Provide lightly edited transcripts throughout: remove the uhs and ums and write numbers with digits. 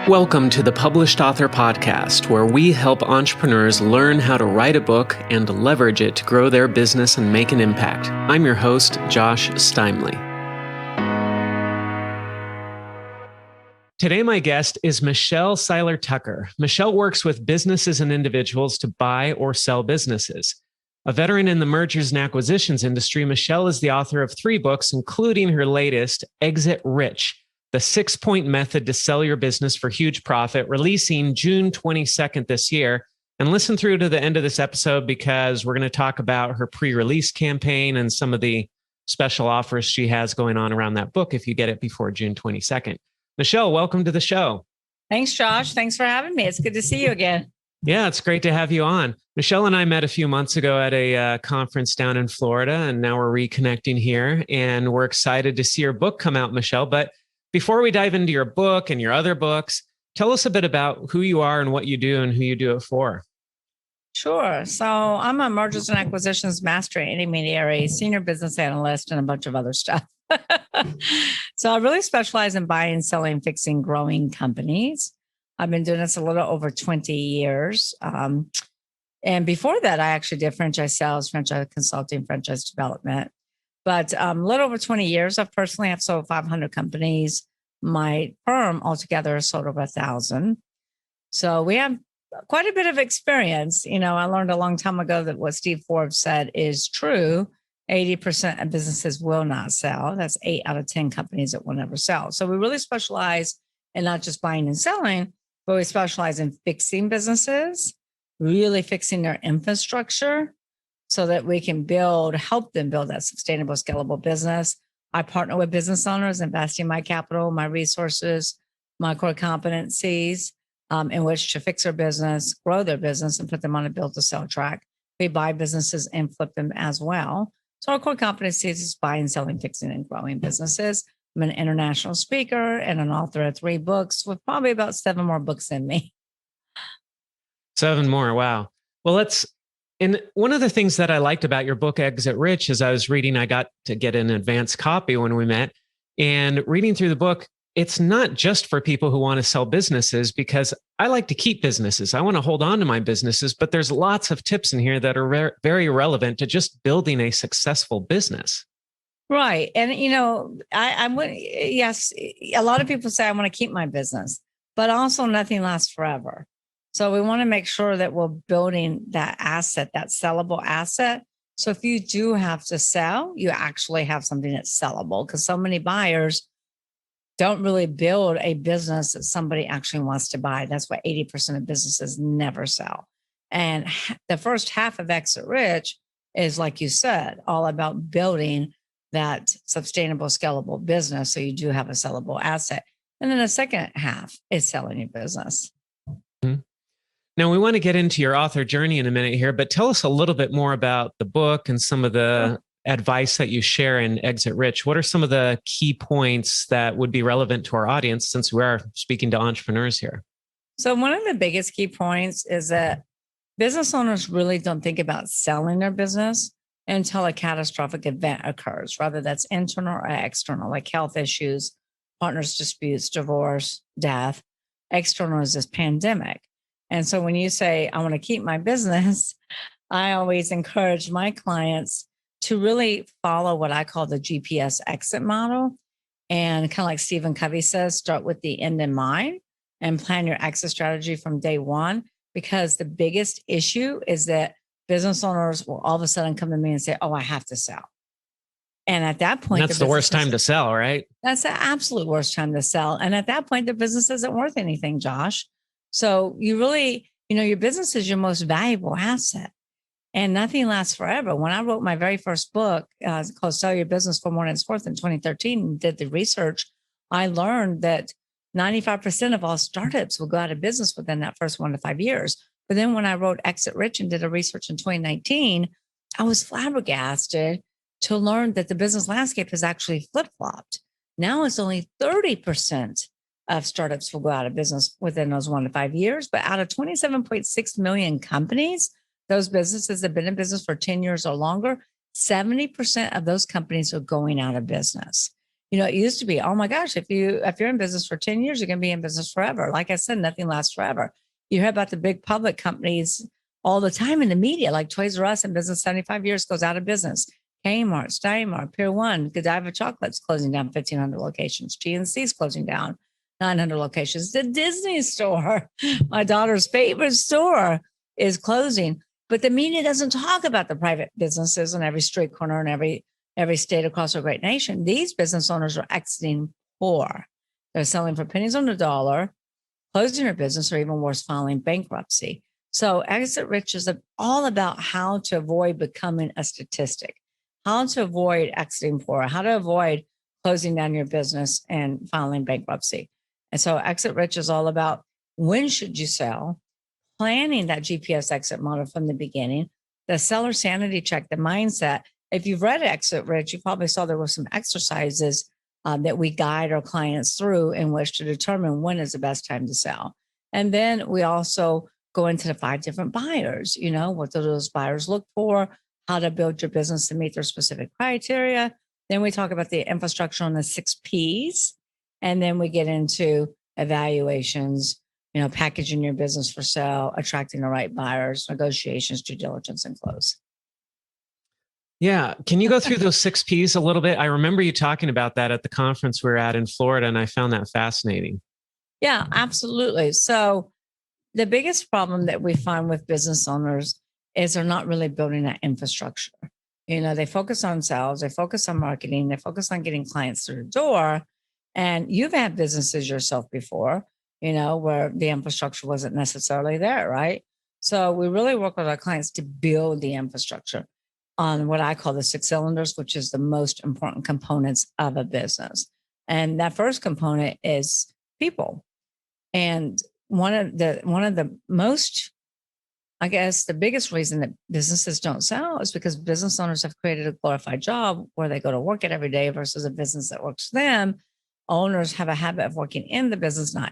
Welcome to the Published Author Podcast, where we help entrepreneurs learn how to write a book and leverage it to grow their business and make an impact. I'm your host, Josh Steimle. Today, my guest is Michelle Seiler Tucker. Michelle works with businesses and individuals to buy or sell businesses. A veteran in the mergers and acquisitions industry, Michelle is the author of 3 books, including her latest, Exit Rich: The 6-Point Method to Sell Your Business for Huge Profit, releasing June 22nd this year. And listen through to the end of this episode because we're going to talk about her pre-release campaign and some of the special offers she has going on around that book if you get it before June 22nd. Michelle, welcome to the show. Thanks, Josh. Thanks for having me. It's good to see you again. Yeah, it's great to have you on. Michelle and I met a few months ago at a conference down in Florida, and now we're reconnecting here. And we're excited to see your book come out, Michelle. But before we dive into your book and your other books, tell us a bit about who you are and what you do and who you do it for. Sure. So I'm a mergers and acquisitions master intermediary, senior business analyst, and a bunch of other stuff. So I really specialize in buying, selling, fixing, growing companies. I've been doing this a little over 20 years. And before that, I actually did franchise sales, franchise consulting, franchise development. But a little over 20 years, I've sold 500 companies. My firm altogether has sold over 1,000. So we have quite a bit of experience. You know, I learned a long time ago that what Steve Forbes said is true. 80% of businesses will not sell. That's 8 out of 10 companies that will never sell. So we really specialize in not just buying and selling, but we specialize in fixing businesses, really fixing their infrastructure, so that we can help them build that sustainable, scalable business. I partner with business owners, investing my capital, my resources, my core competencies in which to fix their business, grow their business, and put them on a build to sell track. We buy businesses and flip them as well. So our core competencies is buying, selling, fixing, and growing businesses. I'm an international speaker and an author of 3 books with probably about 7 more books in me. 7 more. Wow. Well, and one of the things that I liked about your book, Exit Rich, is I was reading, I got to get an advance copy when we met, and reading through the book, it's not just for people who want to sell businesses, because I like to keep businesses. I want to hold on to my businesses, but there's lots of tips in here that are very relevant to just building a successful business. Right. And, you know, yes, a lot of people say I want to keep my business, but also nothing lasts forever. So we want to make sure that we're building that asset, that sellable asset. So if you do have to sell, you actually have something that's sellable, because so many buyers don't really build a business that somebody actually wants to buy. That's why 80% of businesses never sell. And the first half of Exit Rich is, like you said, all about building that sustainable, scalable business. So you do have a sellable asset. And then the second half is selling your business. Mm-hmm. Now, we want to get into your author journey in a minute here, but tell us a little bit more about the book and some of the advice that you share in Exit Rich. What are some of the key points that would be relevant to our audience, since we are speaking to entrepreneurs here? So one of the biggest key points is that business owners really don't think about selling their business until a catastrophic event occurs, whether that's internal or external, like health issues, partners disputes, divorce, death. External is this pandemic. And so when you say, I want to keep my business, I always encourage my clients to really follow what I call the GPS exit model. And kind of like Stephen Covey says, start with the end in mind and plan your exit strategy from day one. Because the biggest issue is that business owners will all of a sudden come to me and say, oh, I have to sell. And at that point, that's the worst time to sell, right? That's the absolute worst time to sell. And at that point, the business isn't worth anything, Josh. So you really, your business is your most valuable asset, and nothing lasts forever. When I wrote my very first book called Sell Your Business for More Than It's Worth in 2013 and did the research, I learned that 95% of all startups will go out of business within that first 1 to 5 years. But then when I wrote Exit Rich and did a research in 2019, I was flabbergasted to learn that the business landscape has actually flip-flopped. Now it's only 30% of startups will go out of business within those 1 to 5 years. But out of 27.6 million companies, those businesses that have been in business for 10 years or longer, 70% of those companies are going out of business. It used to be, oh my gosh, if you're in business for 10 years, you're going to be in business forever. Like I said, nothing lasts forever. You hear about the big public companies all the time in the media, like Toys R Us in business 75 years goes out of business. Kmart, Steimle, Pier 1, Godiva Chocolate's closing down 1,500 locations. GNC's closing down 900 locations. The Disney store, my daughter's favorite store, is closing. But the media doesn't talk about the private businesses in every street corner and every state across our great nation. These business owners are exiting poor. They're selling for pennies on the dollar, closing their business, or even worse, filing bankruptcy. So Exit Rich is all about how to avoid becoming a statistic, how to avoid exiting poor, how to avoid closing down your business and filing bankruptcy. And so Exit Rich is all about when should you sell, planning that GPS exit model from the beginning, the seller sanity check, the mindset. If you've read Exit Rich, you probably saw there were some exercises that we guide our clients through in which to determine when is the best time to sell. And then we also go into the 5 different buyers, what do those buyers look for, how to build your business to meet their specific criteria. Then we talk about the infrastructure on the 6 Ps. And then we get into evaluations, packaging your business for sale, attracting the right buyers, negotiations, due diligence, and close. Yeah. Can you go through those 6 Ps a little bit? I remember you talking about that at the conference we were at in Florida, and I found that fascinating. Yeah, absolutely. So the biggest problem that we find with business owners is they're not really building that infrastructure. They focus on sales, they focus on marketing, they focus on getting clients through the door. And you've had businesses yourself before, where the infrastructure wasn't necessarily there, right? So we really work with our clients to build the infrastructure on what I call the 6 cylinders, which is the most important components of a business. And that first component is people. And one of the most, I guess, the biggest reason that businesses don't sell is because business owners have created a glorified job where they go to work it every day versus a business that works for them. Owners have a habit of working in the business, not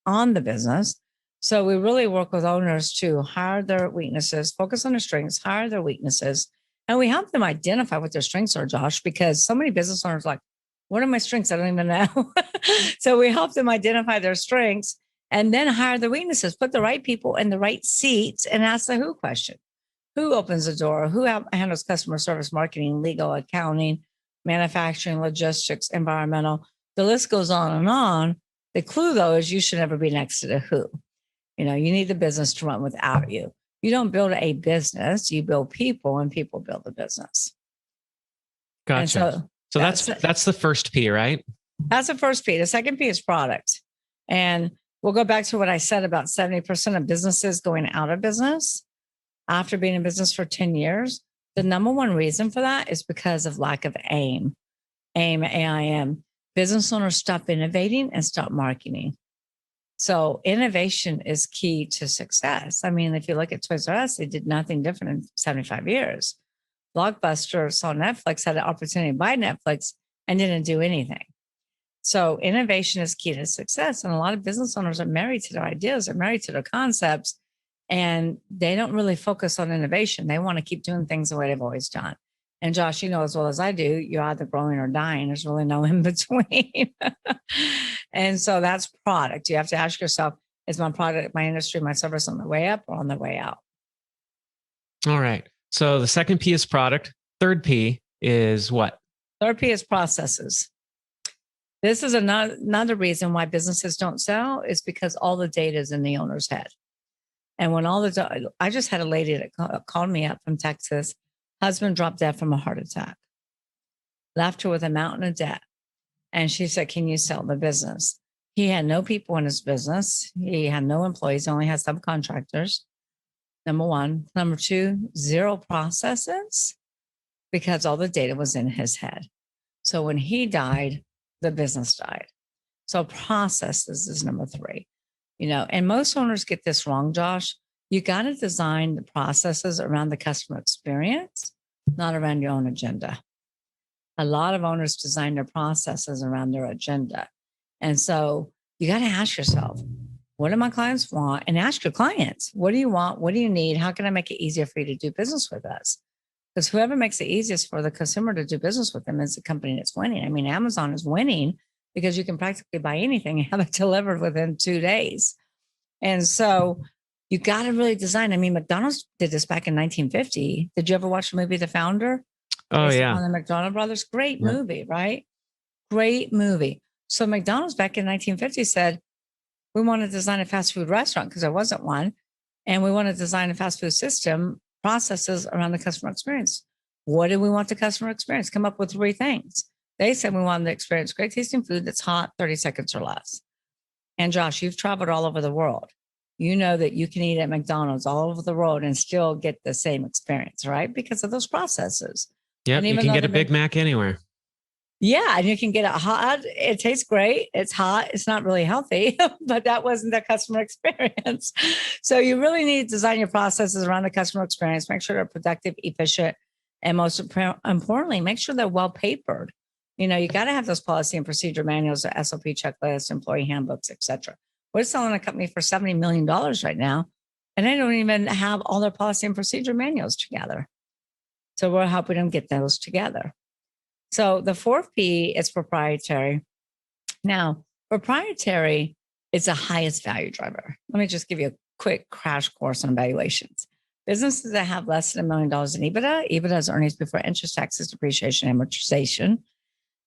on the business. So we really work with owners to hire their weaknesses, focus on their strengths, hire their weaknesses. And we help them identify what their strengths are, Josh, because so many business owners are like, what are my strengths? I don't even know. So we help them identify their strengths and then hire the weaknesses, put the right people in the right seats and ask the who question. Who opens the door? Who handles customer service, marketing, legal, accounting, manufacturing, logistics, environmental? The list goes on and on. The clue, though, is you should never be next to the who. You need the business to run without you. You don't build a business, you build people, and people build the business. Gotcha. So that's the first P, right? That's the first P. The second P is product. And we'll go back to what I said about 70% of businesses going out of business after being in business for 10 years. The number one reason for that is because of lack of aim. AIM. Business owners stop innovating and stop marketing. So innovation is key to success. I mean, if you look at Toys R Us, they did nothing different in 75 years. Blockbuster saw Netflix, had an opportunity to buy Netflix and didn't do anything. So innovation is key to success. And a lot of business owners are married to their ideas, they're married to their concepts, and they don't really focus on innovation. They want to keep doing things the way they've always done. And Josh, as well as I do, you're either growing or dying. There's really no in between. And so that's product. You have to ask yourself, is my product, my industry, my service on the way up or on the way out? All right. So the second P is product. Third P is what? Third P is processes. This is another reason why businesses don't sell is because all the data is in the owner's head. And when I just had a lady that called me up from Texas. Husband dropped dead from a heart attack, left her with a mountain of debt. And she said, can you sell the business? He had no people in his business. He had no employees, only had subcontractors. Number one. Number two, 0 processes because all the data was in his head. So when he died, the business died. So processes is number 3. And most owners get this wrong, Josh. You got to design the processes around the customer experience, not around your own agenda. A lot of owners design their processes around their agenda. And so you got to ask yourself, what do my clients want? And ask your clients, what do you want? What do you need? How can I make it easier for you to do business with us? because whoever makes it easiest for the consumer to do business with them is the company that's winning. I mean, Amazon is winning because you can practically buy anything and have it delivered within 2 days. And so you got to really design. I mean, McDonald's did this back in 1950. Did you ever watch the movie The Founder? Oh, Based yeah. on the McDonald brothers. Great Yeah. movie, right? Great movie. So McDonald's back in 1950 said, we want to design a fast food restaurant because there wasn't one. And we want to design a fast food system, processes around the customer experience. What do we want the customer experience? Come up with 3 things. They said we wanted to experience great tasting food that's hot, 30 seconds or less. And Josh, you've traveled all over the world. You know that you can eat at McDonald's all over the world and still get the same experience, right? Because of those processes. Yep, And you even can though get a they've Big been- Mac anywhere. Yeah, and you can get it hot. It tastes great. It's hot. It's not really healthy, but that wasn't the customer experience. So you really need to design your processes around the customer experience. Make sure they're productive, efficient, and most importantly, make sure they're well papered. You know, you got to have those policy and procedure manuals, the SOP checklists, employee handbooks, et cetera. We're selling a company for $70 million right now, and they don't even have all their policy and procedure manuals together. So we're helping them get those together. So the 4th P is proprietary. Now, proprietary is the highest value driver. Let me just give you a quick crash course on valuations. Businesses that have less than $1 million in EBITDA is earnings before interest, taxes, depreciation, amortization.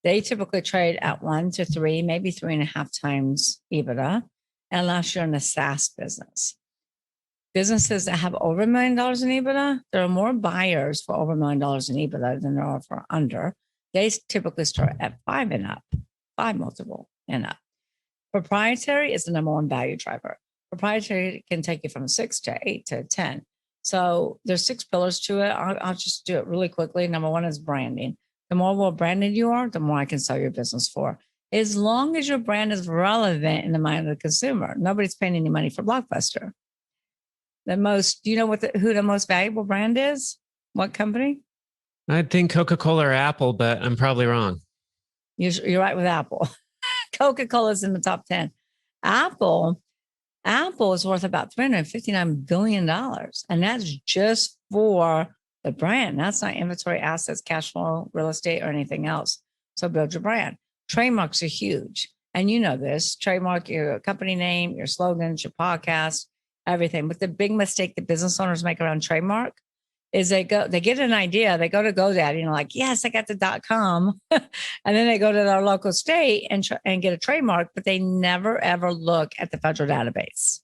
They typically trade at 1 to 3, maybe 3.5 times EBITDA, unless you're in a SaaS business. Businesses that have over $1 million in EBITDA, there are more buyers for over $1 million in EBITDA than there are for under. They typically start at 5 and up, 5 multiple and up. Proprietary is the number 1 value driver. Proprietary can take you from 6 to 8 to 10. So there's 6 pillars to it. I'll just do it really quickly. Number 1 is branding. The more well branded you are, the more I can sell your business for. As long as your brand is relevant in the mind of the consumer, nobody's paying any money for Blockbuster. Do you know who the most valuable brand is? What company? I'd think Coca-Cola or Apple, but I'm probably wrong. You're right with Apple. Coca-Cola is in the top 10. Apple is worth about $359 billion. And that's just for the brand. That's not inventory, assets, cash flow, real estate, or anything else. So build your brand. Trademarks are huge. And you know this. Trademark your company name, your slogans, your podcast, everything. But the big mistake that business owners make around trademark is they get an idea, they go to GoDaddy and like, yes, I got the .com. And then they go to their local state and get a trademark, but they never, ever look at the federal database.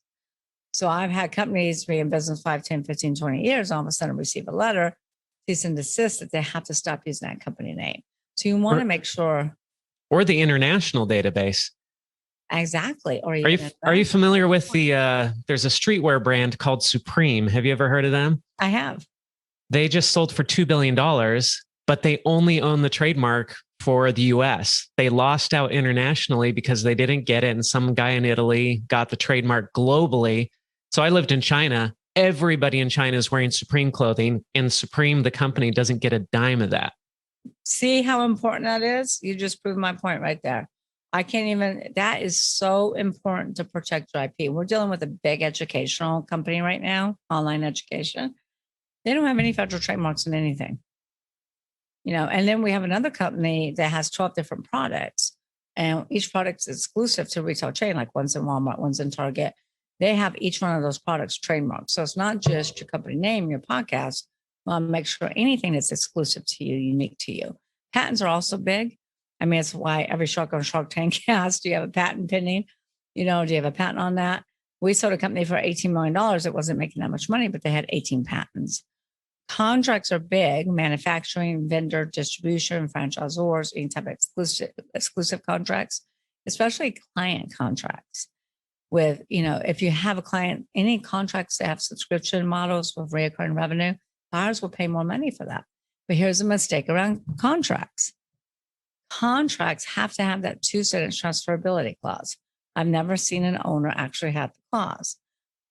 So I've had companies be in business 5, 10, 15, 20 years, all of a sudden receive a letter, cease and desist, that they have to stop using that company name. So you want to make sure. Or the international database. Exactly. Or are you familiar with there's a streetwear brand called Supreme. Have you ever heard of them? I have. They just sold for $2 billion, but they only own the trademark for the US. They lost out internationally because they didn't get it. And some guy in Italy got the trademark globally. So I lived in China. Everybody in China is wearing Supreme clothing, and Supreme, the company, doesn't get a dime of that. See how important that is? You just proved my point right there. That is so important to protect your IP. We're dealing with a big educational company right now, online education. They don't have any federal trademarks in anything. And then we have another company that has 12 different products, and each product is exclusive to retail chain, like one's in Walmart, one's in Target. They have each one of those products trademarked. So it's not just your company name, your podcast. Make sure anything that's exclusive to you, unique to you. Patents are also big. I mean, it's why every Shark on Shark Tank asks, do you have a patent pending? Do you have a patent on that? We sold a company for $18 million. It wasn't making that much money, but they had 18 patents. Contracts are big: manufacturing, vendor, distribution, franchisors, any type of exclusive contracts, especially client contracts. With, if you have a client, any contracts that have subscription models with recurring revenue, buyers will pay more money for that. But here's a mistake around contracts. Contracts have to have that 2-sentence transferability clause. I've never seen an owner actually have the clause.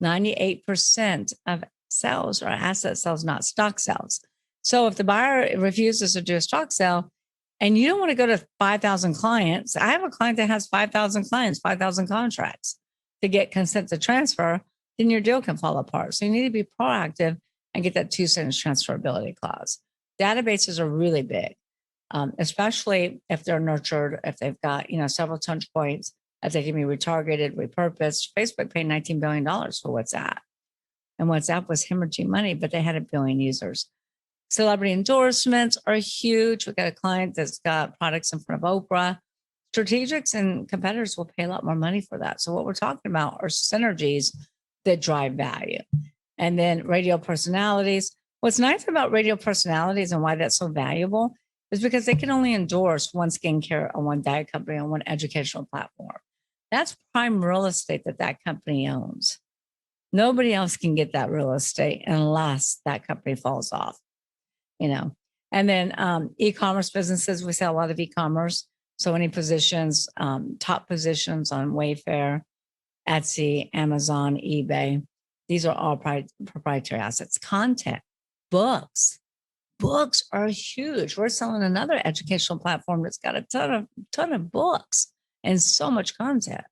98% of sales are asset sales, not stock sales. So if the buyer refuses to do a stock sale and you don't want to go to 5,000 clients, I have a client that has 5,000 clients, 5,000 contracts to get consent to transfer, then your deal can fall apart. So you need to be proactive and get that 2-sentence transferability clause. Databases are really big, especially if they're nurtured, if they've got, several touch points, if they can be retargeted, repurposed. Facebook paid $19 billion for WhatsApp. And WhatsApp was hemorrhaging money, but they had 1 billion users. Celebrity endorsements are huge. We've got a client that's got products in front of Oprah. Strategics and competitors will pay a lot more money for that. So what we're talking about are synergies that drive value. And then radio personalities. What's nice about radio personalities and why that's so valuable is because they can only endorse one skincare or one diet company on one educational platform. That's prime real estate that company owns. Nobody else can get that real estate unless that company falls off, And then e-commerce businesses, we sell a lot of e-commerce. So any positions, top positions on Wayfair, Etsy, Amazon, eBay, these are all proprietary assets. Content, books are huge. We're selling another educational platform that's got a ton of books and so much content.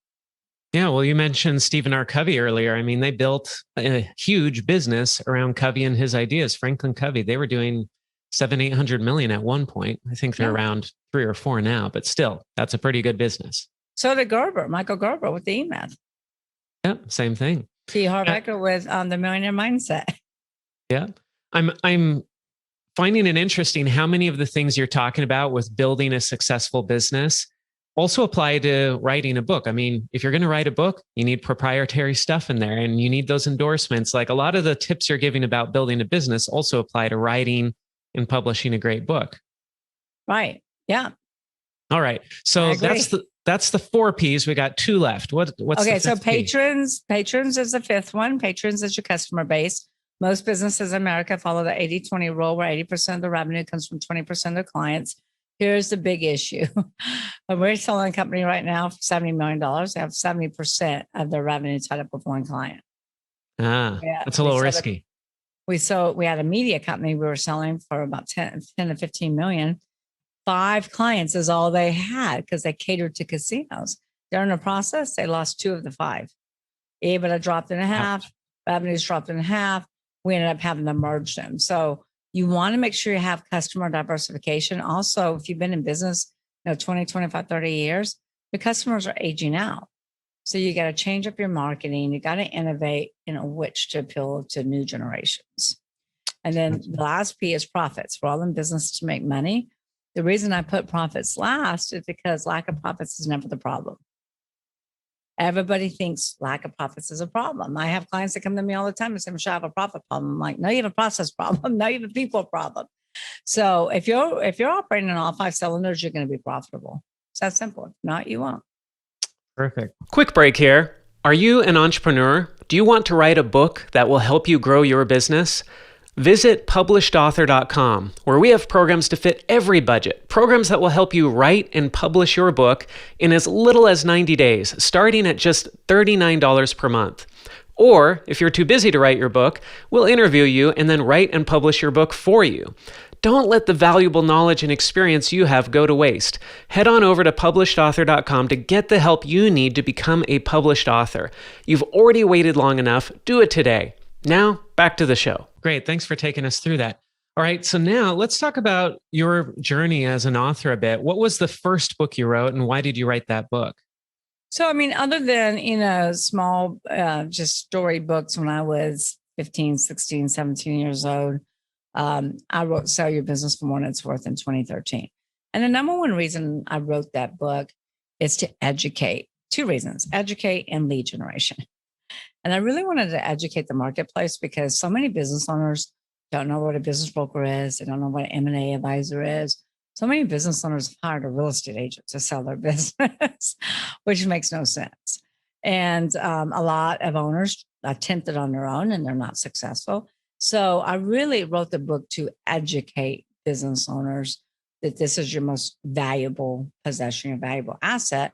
Yeah, well, you mentioned Stephen R. Covey earlier. I mean, they built a huge business around Covey and his ideas. Franklin Covey, they were doing 700-800 million at one point. I think they're around 3 or 4 now, but still, that's a pretty good business. So did Michael Gerber with the E-Myth. Yeah, same thing. T. Harv Eker with the Millionaire Mindset. Yeah, I'm finding it interesting how many of the things you're talking about with building a successful business also apply to writing a book. I mean, if you're going to write a book, you need proprietary stuff in there and you need those endorsements. Like a lot of the tips you're giving about building a business also apply to writing and publishing a great book. Right. Yeah. All right. So that's the 4 P's. We got 2 left. What's okay? So P? patrons is the 5th one. Patrons is your customer base. Most businesses in America follow the 80-20 rule, where 80% of the revenue comes from 20% of their clients. Here's the big issue. We're selling a company right now for $70 million. They have 70% of their revenue tied up with one client. That's a little risky. We had a media company we were selling for about 10 to 15 million. 5 clients is all they had because they catered to casinos. During the process, they lost 2 of the 5. EBITDA dropped in half, revenues dropped in half. We ended up having to merge them. So you want to make sure you have customer diversification. Also, if you've been in business, 20, 25, 30 years, your customers are aging out. So you got to change up your marketing. You got to innovate, which to appeal to new generations. And then the last P is profits. We're all in business to make money. The reason I put profits last is because lack of profits is never the problem. Everybody thinks lack of profits is a problem. I have clients that come to me all the time and say, Michelle, I have a profit problem. I'm like, no, you have a process problem. No, you have a people problem. So if you're operating on all 5 cylinders, you're going to be profitable. It's that simple. If not, you won't. Perfect. Quick break here. Are you an entrepreneur? Do you want to write a book that will help you grow your business? Visit publishedauthor.com, where we have programs to fit every budget, programs that will help you write and publish your book in as little as 90 days, starting at just $39 per month. Or, if you're too busy to write your book, we'll interview you and then write and publish your book for you. Don't let the valuable knowledge and experience you have go to waste. Head on over to publishedauthor.com to get the help you need to become a published author. You've already waited long enough. Do it today. Now, back to the show. Great. Thanks for taking us through that. All right. So now let's talk about your journey as an author a bit. What was the first book you wrote and why did you write that book? So, other than, small, just story books when I was 15, 16, 17 years old, I wrote Sell Your Business for More Than It's Worth in 2013. And the number one reason I wrote that book is to educate. 2 reasons, educate and lead generation. And I really wanted to educate the marketplace because so many business owners don't know what a business broker is. They don't know what an M&A advisor is. So many business owners have hired a real estate agent to sell their business, which makes no sense. And a lot of owners attempted on their own and they're not successful. So I really wrote the book to educate business owners that this is your most valuable possession, your valuable asset,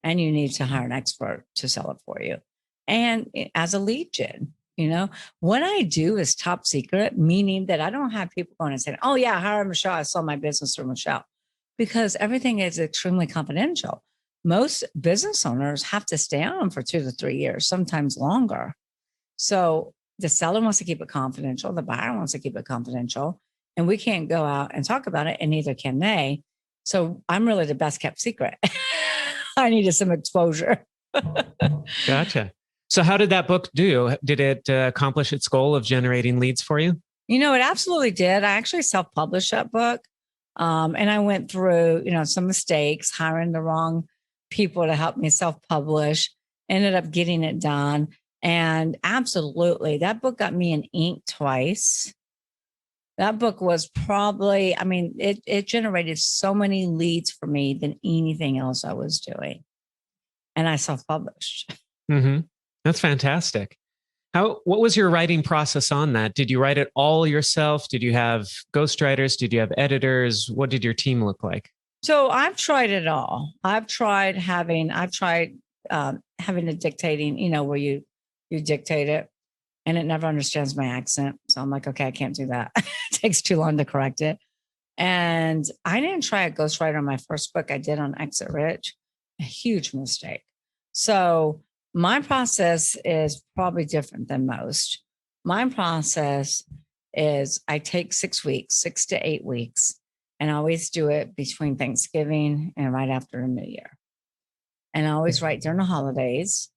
and you need to hire an expert to sell it for you. And as a lead gen, what I do is top secret, meaning that I don't have people going and saying, oh yeah, hire Michelle. I sold my business through Michelle, because everything is extremely confidential. Most business owners have to stay on for 2 to 3 years, sometimes longer. So the seller wants to keep it confidential. The buyer wants to keep it confidential. and we can't go out and talk about it, and neither can they. So I'm really the best kept secret. I needed some exposure. Gotcha. So how did that book do? Did it accomplish its goal of generating leads for you? It absolutely did. I actually self-published that book. And I went through, some mistakes, hiring the wrong people to help me self-publish, ended up getting it done. And absolutely, that book got me an ink twice. That book was probably, it generated so many leads for me than anything else I was doing. And I self-published. Mm-hmm. That's fantastic. What was your writing process on that? Did you write it all yourself? Did you have ghostwriters? Did you have editors? What did your team look like? So I've tried it all. I've tried having the dictating, where you dictate it and it never understands my accent. So I'm like, okay, I can't do that. It takes too long to correct it. And I didn't try a ghostwriter on my first book I did on Exit Rich. A huge mistake. So my process is probably different than most. My process is I take 6 weeks, 6 to 8 weeks, and I always do it between Thanksgiving and right after the New Year. And I always write during the holidays.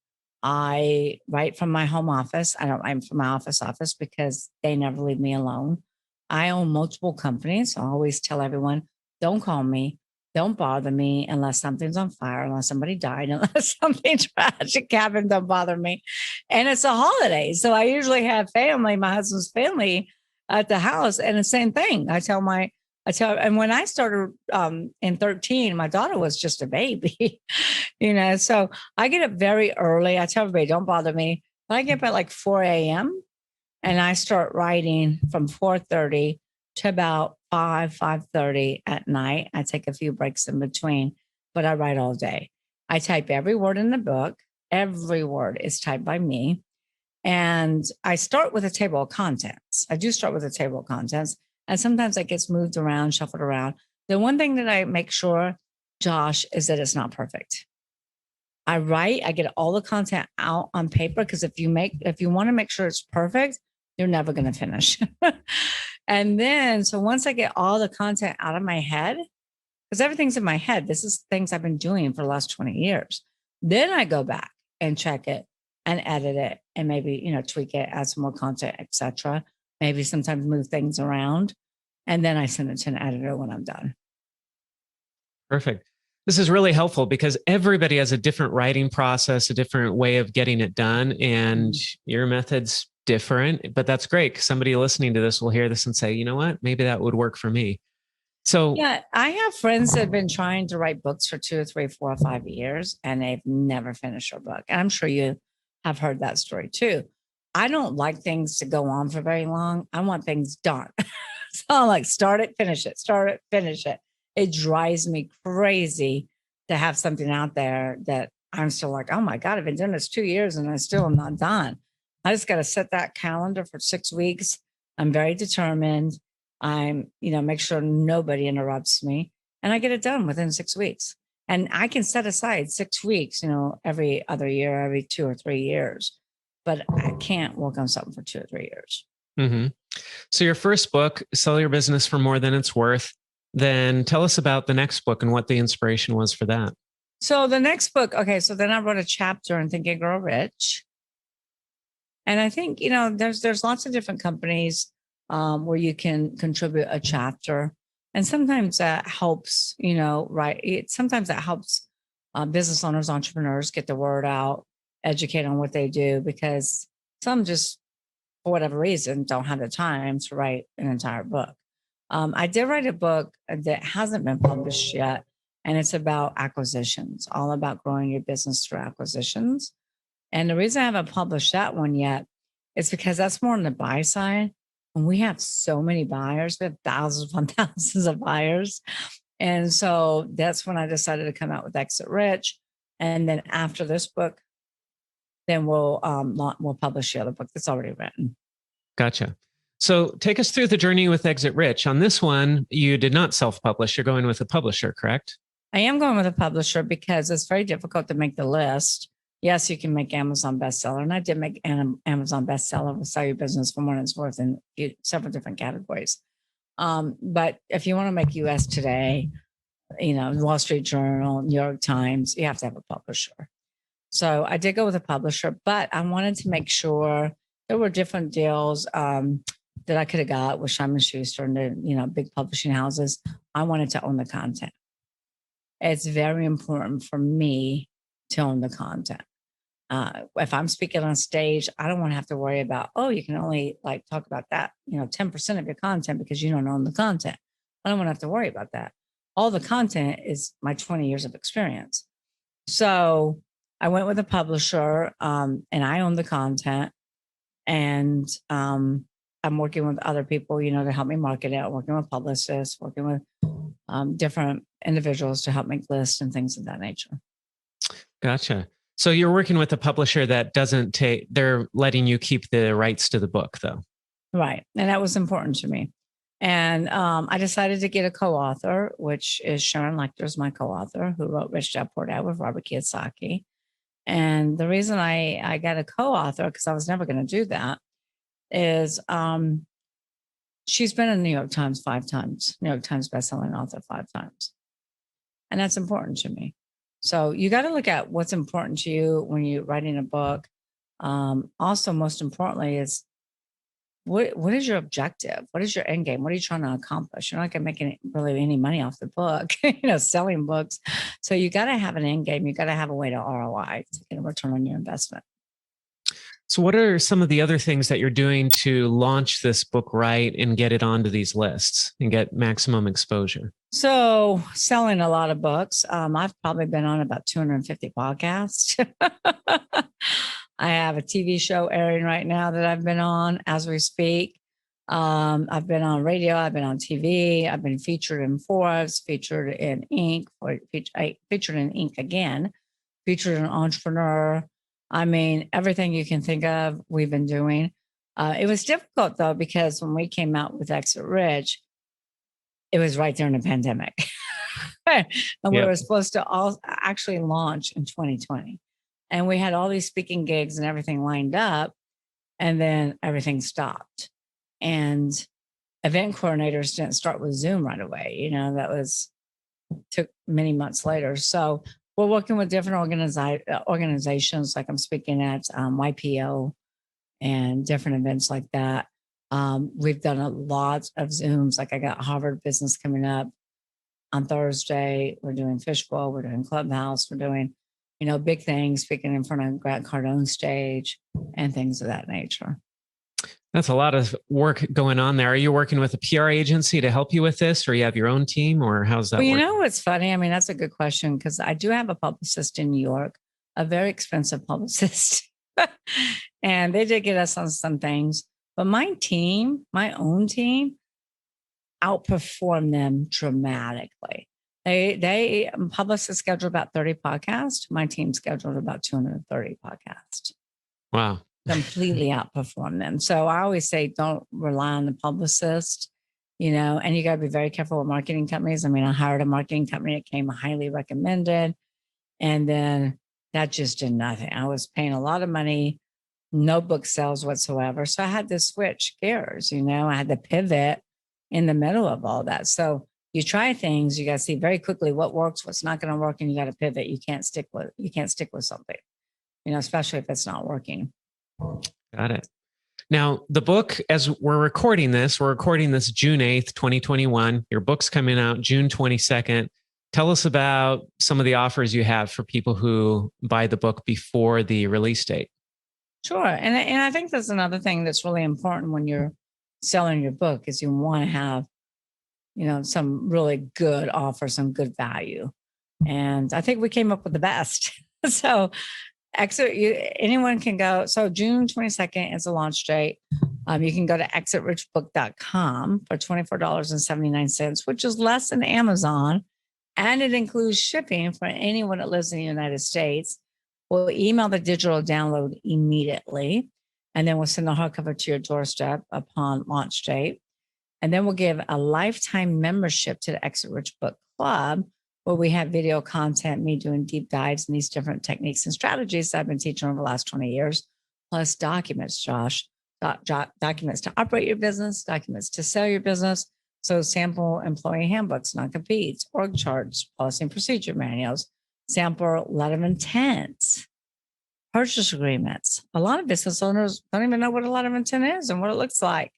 I write from my home office. I don't write from my office because they never leave me alone. I own multiple companies. So I always tell everyone, don't call me. Don't bother me unless something's on fire, unless somebody died, unless something tragic happened, don't bother me. And it's a holiday. So I usually have family, my husband's family at the house. And the same thing. And when I started in 13, my daughter was just a baby, so I get up very early. I tell everybody, don't bother me. But I get up at like 4 a.m. and I start writing from 4:30 to about 5:30 at night. I take a few breaks in between, but I write all day. I type every word in the book. Every word is typed by me. And I start with a table of contents. I do start with a table of contents. And sometimes that gets moved around, shuffled around. The one thing that I make sure, Josh, is that it's not perfect. I get all the content out on paper because if you want to make sure it's perfect, you're never going to finish. And then, so once I get all the content out of my head, because everything's in my head, this is things I've been doing for the last 20 years. Then I go back and check it and edit it and maybe, tweak it, add some more content, etc. Maybe sometimes move things around. And then I send it to an editor when I'm done. Perfect. This is really helpful because everybody has a different writing process, a different way of getting it done. And your method's different, but that's great. Somebody listening to this will hear this and say, you know what, maybe that would work for me. So yeah, I have friends that have been trying to write books for 2 or 3, 4 or 5 years, and they've never finished a book. And I'm sure you have heard that story too. I don't like things to go on for very long. I want things done. So I'm like, start it, finish it, start it, finish it. It drives me crazy to have something out there that I'm still like, oh my God, I've been doing this 2 years and I still am not done. I just got to set that calendar for 6 weeks. I'm very determined. I'm, make sure nobody interrupts me and I get it done within 6 weeks. And I can set aside 6 weeks, every other year, every 2 or 3 years, but I can't work on something for 2 or 3 years. Mm-hmm. So your first book, Sell Your Business for More Than It's Worth. Then tell us about the next book and what the inspiration was for that. So the next book, okay, so then I wrote a chapter in Think and Grow Rich. And I think, there's lots of different companies where you can contribute a chapter. And sometimes that helps, sometimes that helps business owners, entrepreneurs get the word out, educate on what they do, because some just, for whatever reason, don't have the time to write an entire book. I did write a book that hasn't been published yet, and it's about acquisitions, all about growing your business through acquisitions. And the reason I haven't published that one yet is because that's more on the buy side. And we have so many buyers. We have thousands upon thousands of buyers. And so that's when I decided to come out with Exit Rich. And then after this book, then we'll publish the other book that's already written. Gotcha. So take us through the journey with Exit Rich. On this one, you did not self-publish. You're going with a publisher, correct? I am going with a publisher because it's very difficult to make the list. Yes, you can make Amazon bestseller. And I did make an Amazon bestseller with Sell Your Business for More Than It's Worth in several different categories. But if you want to make US Today, Wall Street Journal, New York Times, you have to have a publisher. So I did go with a publisher, but I wanted to make sure there were different deals that I could have got with Simon Schuster and big publishing houses. I wanted to own the content. It's very important for me to own the content. If I'm speaking on stage, I don't want to have to worry about, you can only talk about that, 10% of your content because you don't own the content. I don't want to have to worry about that. All the content is my 20 years of experience. So I went with a publisher and I own the content, and I'm working with other people, to help me market it, working with publicists, working with different individuals to help make lists and things of that nature. Gotcha. So you're working with a publisher that they're letting you keep the rights to the book though. Right. And that was important to me. And I decided to get a co-author, which is Sharon Lecter's my co-author, who wrote Rich Dad Poor Dad with Robert Kiyosaki. And the reason I got a co-author, because I was never going to do that, is she's been in the New York Times 5 times, New York Times bestselling author 5 times. And that's important to me. So you got to look at what's important to you when you're writing a book. Also, most importantly, is what is your objective? What is your end game? What are you trying to accomplish? You're not going to make really any money off the book, selling books. So you got to have an end game. You got to have a way to ROI to get a return on your investment. So what are some of the other things that you're doing to launch this book right and get it onto these lists and get maximum exposure? So selling a lot of books. I've probably been on about 250 podcasts. I have a TV show airing right now that I've been on as we speak. I've been on radio. I've been on TV. I've been featured in Forbes, featured in Inc., featured in Inc. again, featured in Entrepreneur. I mean, everything you can think of, we've been doing. It was difficult though, because when we came out with Exit Rich, it was right during the pandemic. And we were supposed to all actually launch in 2020. And we had all these speaking gigs and everything lined up. And then everything stopped. And event coordinators didn't start with Zoom right away. Took many months later. So we're working with different organizations, like I'm speaking at YPO and different events like that. We've done a lot of Zooms. Like I got Harvard Business coming up on Thursday. We're doing Fishbowl. We're doing Clubhouse. We're doing, big things, speaking in front of Grant Cardone's stage and things of that nature. That's a lot of work going on there. Are you working with a PR agency to help you with this, or you have your own team, or how's that work? Well, what's funny? I mean, that's a good question, because I do have a publicist in New York, a very expensive publicist, and they did get us on some things. But my own team, outperformed them dramatically. They publicists scheduled about 30 podcasts. My team scheduled about 230 podcasts. Wow. Completely outperform them. So I always say, don't rely on the publicist, and you got to be very careful with marketing companies. I mean, I hired a marketing company that came highly recommended, and then that just did nothing. I was paying a lot of money, no book sales whatsoever. So I had to switch gears, I had to pivot in the middle of all that. So you try things, you got to see very quickly what works, what's not going to work, and you got to pivot. You can't stick with something, especially if it's not working. Got it. Now, the book, as we're recording this June 8th, 2021. Your book's coming out June 22nd. Tell us about some of the offers you have for people who buy the book before the release date. Sure. And I think that's another thing that's really important when you're selling your book, is you want to have, some really good offer, some good value. And I think we came up with the best. So anyone can go. So June 22nd is the launch date. You can go to exitrichbook.com for $24.79, which is less than Amazon. And it includes shipping for anyone that lives in the United States. We'll email the digital download immediately, and then we'll send the hardcover to your doorstep upon launch date. And then we'll give a lifetime membership to the Exit Rich Book Club, where we have video content, me doing deep dives in these different techniques and strategies that I've been teaching over the last 20 years, plus documents, Josh, documents to operate your business, documents to sell your business, So sample employee handbooks, non-competes, org charts, policy and procedure manuals, sample letter of intent, purchase agreements. A lot of business owners don't even know what a letter of intent is and what it looks like.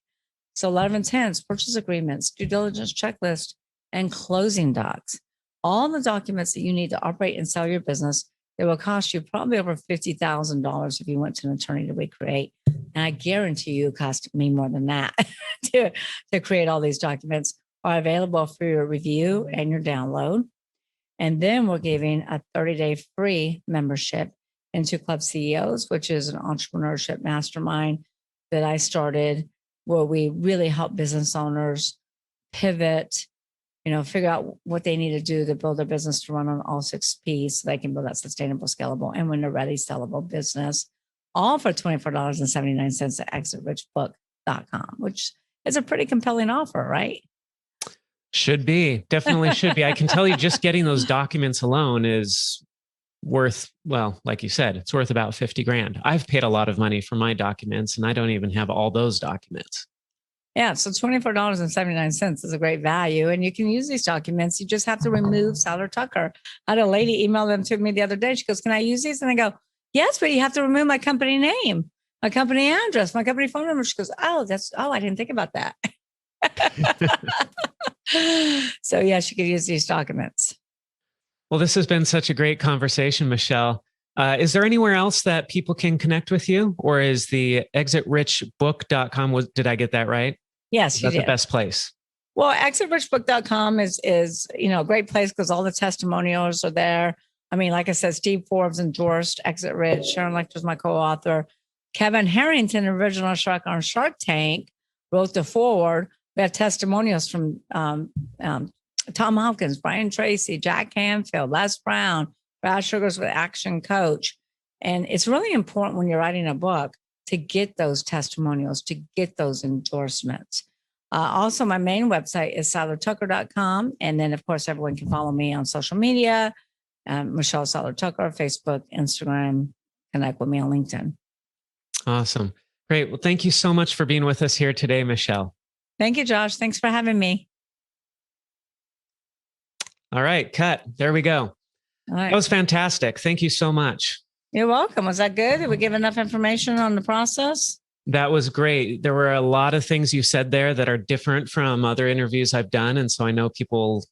So letter of intents, purchase agreements, due diligence checklist, and closing docs. All the documents that you need to operate and sell your business. It will cost you probably over $50,000 if you went to an attorney to recreate. And I guarantee you it cost me more than that to create all these documents, are available for your review and your download. And then we're giving a 30-day free membership into Club CEOs, which is an entrepreneurship mastermind that I started, where we really help business owners pivot, figure out what they need to do to build their business to run on all 6 P's so they can build that sustainable, scalable, and when they're ready, sellable business, all for $24.79 at exitrichbook.com, which is a pretty compelling offer, right? Should be. Definitely should be. I can tell you just getting those documents alone is worth, well, like you said, it's worth about 50 grand. I've paid a lot of money for my documents and I don't even have all those documents. Yeah, so $24.79 is a great value. And you can use these documents. You just have to remove Seiler Tucker. I had a lady email them to me the other day. She goes, can I use these? And I go, yes, but you have to remove my company name, my company address, my company phone number. She goes, I didn't think about that. So yes, you could use these documents. Well, this has been such a great conversation, Michelle. Is there anywhere else that people can connect with you, or is the exitrichbook.com? Did I get that right? Yes, you did. That's the best place. Well, exitrichbook.com is a great place because all the testimonials are there. I mean, like I said, Steve Forbes endorsed Exit Rich. Sharon Lecter's my co-author. Kevin Harrington, original Shark on Shark Tank, wrote the foreword. We have testimonials from Tom Hopkins, Brian Tracy, Jack Canfield, Les Brown, Brad Sugars with Action Coach. And it's really important when you're writing a book to get those testimonials, to get those endorsements. Also, my main website is seilertucker.com. And then, of course, everyone can follow me on social media, Michelle Seiler Tucker, Facebook, Instagram, connect with me on LinkedIn. Awesome. Great. Well, thank you so much for being with us here today, Michelle. Thank you, Josh. Thanks for having me. All right, cut. There we go. All right. That was fantastic. Thank you so much. You're welcome. Was that good? Did we give enough information on the process? That was great. There were a lot of things you said there that are different from other interviews I've done. And so I know people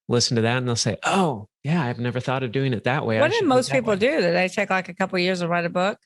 listen to that and they'll say, oh, yeah, I've never thought of doing it that way. What did most people do? Did they take like a couple of years to write a book?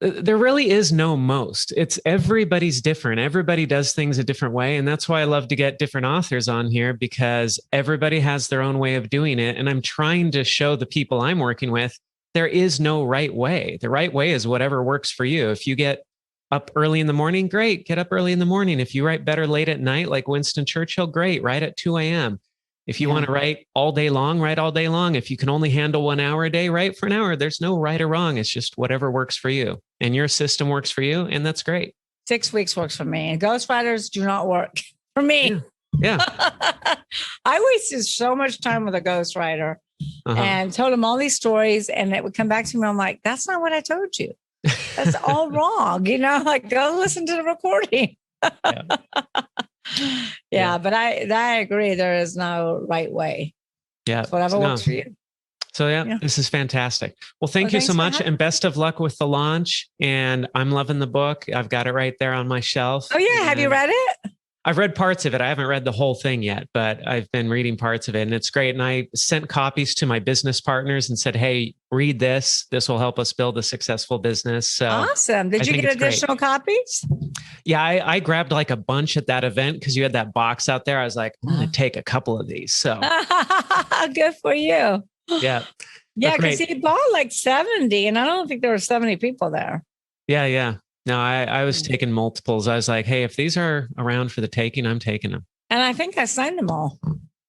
There really is no most. It's everybody's different. Everybody does things a different way. And that's why I love to get different authors on here, because everybody has their own way of doing it. And I'm trying to show the people I'm working with, there is no right way. The right way is whatever works for you. If you get up early in the morning, great. Get up early in the morning. If you write better late at night, like Winston Churchill, great. Write at 2 a.m. If you want to write all day long, write all day long. If you can only handle 1 hour a day, write for an hour. There's no right or wrong. It's just whatever works for you. And your system works for you. And that's great. 6 weeks works for me. And ghostwriters do not work for me. Yeah. I wasted so much time with a ghostwriter and told him all these stories. And it would come back to me. I'm like, that's not what I told you. That's all wrong. Like, go listen to the recording. Yeah, but I agree. There is no right way. Yeah. It's whatever works for you. So yeah, this is fantastic. Well, thank you so much and best of luck with the launch. And I'm loving the book. I've got it right there on my shelf. Oh yeah. Have you read it? I've read parts of it. I haven't read the whole thing yet, but I've been reading parts of it and it's great. And I sent copies to my business partners and said, hey, read this. This will help us build a successful business. So awesome. Did you get additional copies? Yeah, I grabbed like a bunch at that event because you had that box out there. I was like, I'm going to take a couple of these. So good for you. Yeah. Yeah, because he bought like 70 and I don't think there were 70 people there. Yeah. No, I was taking multiples. I was like, hey, if these are around for the taking, I'm taking them. And I think I signed them all.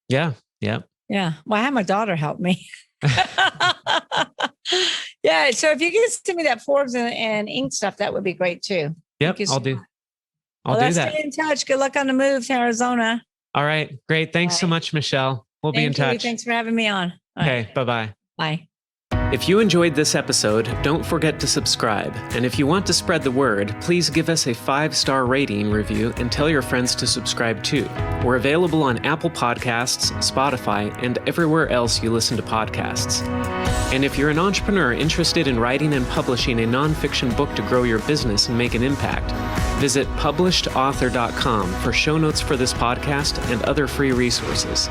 Yeah. Yeah. Well, I had my daughter help me. Yeah. So if you can send me that Forbes and ink stuff, that would be great too. Yep. I'll do that. Let's stay in touch. Good luck on the move to Arizona. All right. Great. Thanks so much, Michelle. We'll be in touch. Thanks for having me on. Okay. Bye-bye. Bye. If you enjoyed this episode, don't forget to subscribe. And if you want to spread the word, please give us a 5-star rating review and tell your friends to subscribe too. We're available on Apple Podcasts, Spotify, and everywhere else you listen to podcasts. And if you're an entrepreneur interested in writing and publishing a nonfiction book to grow your business and make an impact, visit publishedauthor.com for show notes for this podcast and other free resources.